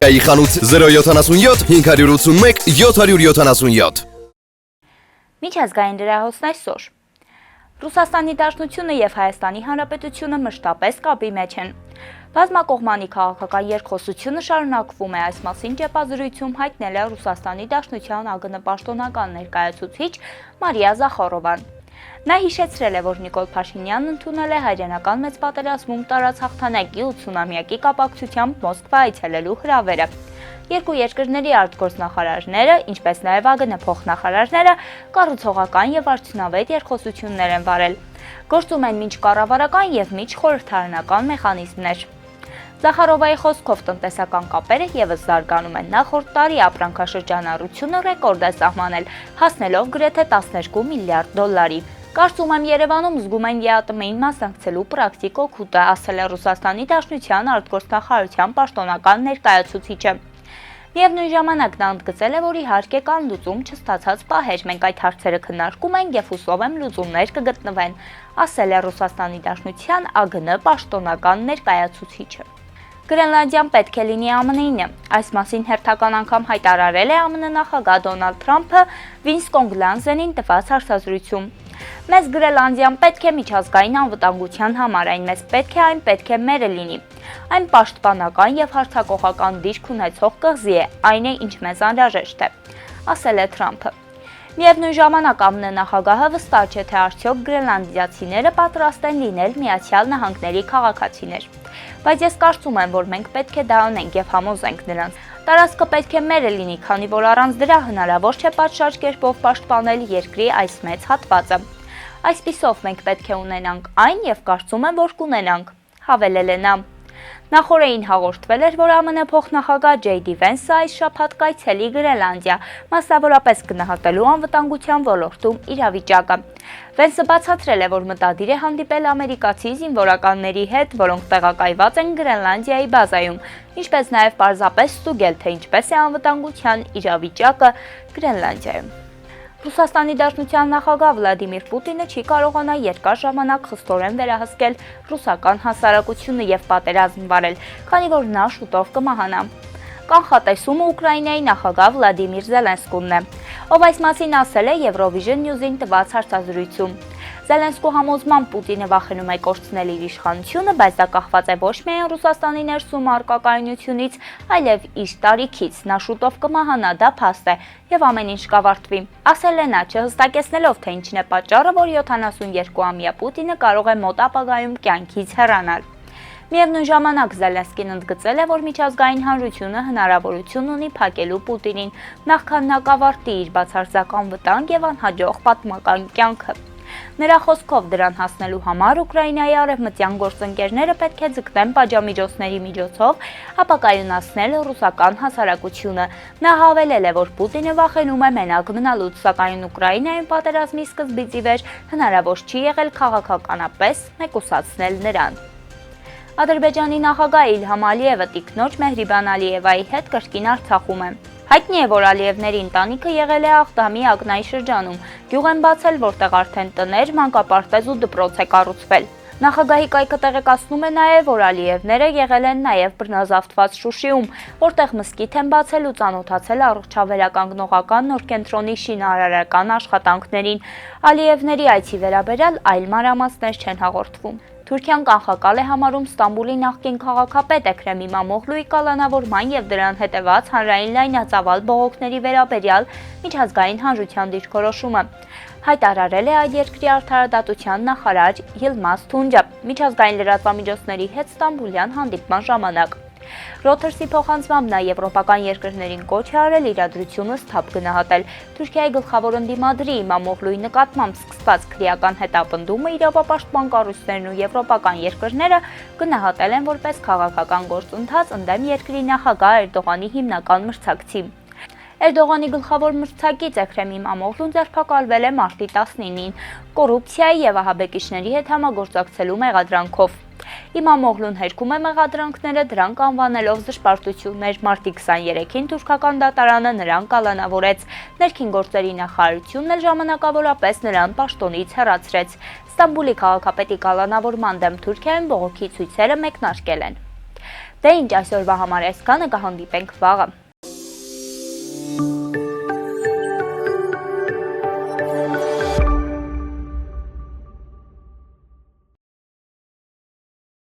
Տիկայի խանութ 077 581 777։ Միջազգային լրահոսն այսօր։ Ռուսաստանի Դաշնությունը եւ Հայաստանի Հանրապետությունը մշտապես կապի մեջ են։ Բազմակողմանի քաղաքական երկխոսությունը շարունակվում է, այս մասին ճեպազրույցում հայտնել է Ռուսաստանի Դաշնության ԱԳՆ պաշտոնական ներկայացուցիչ Մարիա Զախարովան։ Նա հիշեցրել է, որ Նիկոլ Փաշինյանն ընդունել է հայրենական մեծ պատերազմում տարած հաղթանակի 80-ամյակի կապակցությամբ Մոսկվա այցելելու հրավերը։ Երկու երկրների արտգործնախարարները, ինչպես նաև ԱԳՆ փոխնախարարները կառուցողական եւ արդյունավետ երկխոսություններ են վարել։ Գործում են միջ կառավարական եւ միջ խորհրդարանական մեխանիզմներ։ Զախարովայի խոսքով տնտեսական կապերը եւս զարգանում են։ Նախորդ տարի ապրանքաշրջանառությունը ռեկորդ է սահմանել, հասնելով գրեթե 12 միլիարդ դոլարի։ Կարծում եմ Երևանում զգում են ԵԱՏՄ-ին մասնակցելու պրակտիկ օգուտը, ասել է Ռուսաստանի Դաշնության արտգործնախարարության պաշտոնական ներկայացուցիչը։ Միևնույն ժամանակ նա ընդգծել է, որ իհարկե կան լուծում չստացած պահեր, մենք այդ հարցերը քննարկում ենք եւ հուսով եմ լուծումներ կգտնվեն, ասել է Ռուսաստանի Դաշնության ԱԳՆ պաշտոնական ներկայացուցիչը։ Գրենլանդիան պետք է լինի ԱՄՆ-ինը։ Այս մասին հերթական անգամ հայտարարել է ԱՄՆ նախագահ Դոնալդ Թրամփը Վինս Կոնգլանզենին տված հարցազրույցում։ Մեզ Գրենլանդիան պետք է միջազգային անվտանգության համար, այն մեզ պետք է, այն պետք է մերը լինի։ Այն պաշտպանական եւ հարձակողական դիրք ունեցող կղզի է, այն է, ինչ մեզ անհրաժեշտ է, ասել է Թրամփը։ Միևնույն ժամանակ ԱՄՆ նախագահը վստահ չէ, թե արդյոք գրենլանդիացիները պատրաստ են լինել Միացյալ Նահանգների քաղաքացիներ։ Բայց ես կարծում եմ, որ մենք պետք է դա անենք եւ համոզենք նրանց։ Տարածքը պետք է մերը լինի, քանի որ առանց դրա հնարավոր չէ պատշաճ կերպով պաշտպանել երկրի այս մեծ հատվածը։ Այսպիսով մենք պետք է ունենանք այն եւ կարծում եմ, որ կունենանք, հավելել է նա։ Նախորդին հաղորդվել էր, որ ԱՄՆ փոխնախագահ Ջեյ Դի Վենսը այս շաբաթ կայցելի Գրենլանդիա, մասնավորապես գնահատելու անվտանգության ոլորտում իրավիճակը։ Վենսը բացատրել է, որ մտադիր է հանդիպել ամերիկացի զինվորականների հետ, որոնք տեղակայված են Գրենլանդիայի բազայում, ինչպես նաև պարզապես ստուգել, թե ինչպես է անվտանգության իրավիճակը Գրենլանդիայում։ Ռուսաստանի Դաշնության նախագահ Վլադիմիր Պուտինը չի կարողանա երկար ժամանակ խստորեն վերահսկել ռուսական հասարակությունը եւ պատերազմ վարել, քանի որ նա շուտով կմահանա։ Կանխատեսումը Ուկրաինայի նախագահ Վլադիմիր Զելենսկուն է, ով այս մասին ասել է Eurovision News-ին տված հարցազրույցում։ Զելենսկու համոզմամբ Պուտինը վախենում է կորցնել իր իշխանությունը, բայց դա կախված է ոչ միայն Ռուսաստանի ներսում առկա կայունությունից, այլև իր տարիքից։ Նա շուտով կմահանա, դա փաստ է, եւ ամեն ինչ կավարտվի։ Ասել է նա, չհստակեցնելով, թե ինչն է պատճառը, որ 72-ամյա Պուտինը կարող է մոտ ապագայում կյանքից հեռանալ։ Միևնույն ժամանակ Զելենսկին ընդգծել է, որ միջազգային հանրությունը հնարավորություն ունի փակելու Պուտինին, նախքան նա կավարտի իր բացարձակ վտանգ եւ անհաջող պատմական կյանքը։ Նրա խոսքով դրան հասնելու համար Ուկրաինայի արևմտյան գործընկերները պետք է ձգտեն պատժամիջոցների միջոցով ապակայունացնել ռուսական հասարակությունը։ Նա հավելել է, որ Պուտինը վախենում է մենակ մնալուց, սակայն Ուկրաինայում պատերազմի սկզբից ի վեր հնարավոր չի եղել քաղաքականապես մեկուսացնել նրան։ Ադրբեջանի նախագահ Իլհամ Ալիևը տիկնոջ Մեհրիբան Ալիևայի հետ կրկին Արցախում է։ Հայտնի է, որ Ալիևների ընտանիքը եղել է Աղդամի ակնայի շրջանում, գյուղ են բացել, որտեղ արդեն տներ, մանկապարտեզ ու դպրոց է կառուցվել։ Նախագահի կայքը տեղեկացնում է նաև, որ Ալիևները եղել են նաև բռնազավթված Շուշիում, որտեղ մզկիթ են բացել ու ծանոթացել առողջավերականգնողական նոր կենտրոնի շինարարական աշխատանքներին։ Ալիևների այցի վերաբերյալ այլ մանրամասներ չեն հաղորդվում։ Թուրքիան կանխակալ է համարում Ստամբուլի նախկին քաղաքապետ Էքրեմ İmamoğluի կալանավորման եւ դրան հետեւած հանրային լայնածավալ բողոքների վերաբերյալ միջազգային հանրության դիրքորոշումը։ Հայտարարել է այդ երկրի արդարադատության նախարար Յիլմազ Թունջը միջազգային լրատվամիջոցների հետ Ստամբուլյան հանդիպման ժամանակ։ Ռոթերսի փոխանցմամբ նա եվրոպական երկրներին կոչ է արել իրադրությունը սթափ գնահատել։ Թուրքիայի գլխավոր ընդդիմադրի İmamoğluի նկատմամբ սկսված քրեական հետապնդումը իրավապաշտպան կառույցներն ու եվրոպական երկրները գնահատել են որպես քաղաքական գործընթաց ընդդեմ երկրի նախագահ Էրդողանի հիմնական մրցակցի։ Էրդողանի գլխավոր մրցակից Էքրեմ İmamoğluն ձերբակալվել է մարտի 19-ին կոռուպցիայի եւ ահաբեկիչների հետ համագործակցելու մեղադրանքով։ İmamoğlu'n հերքում է մեղադրանքները, դրանք անվանելով զսպարտություններ։ Մարտի 23-ին թուրքական դատարանը նրան կալանավորեց։ Ներքին գործերի նախարարությունն էլ ժամանակավորապես նրան պաշտոնից հեռացրեց։ Ստամբուլի քաղաքապետի կալանավորման դեմ Թուրքիայում բողոքի ցույցերը մեկնարկել են։ Դե ինչ այսօրվա համար այսքանը, կհանդիպենք վաղը։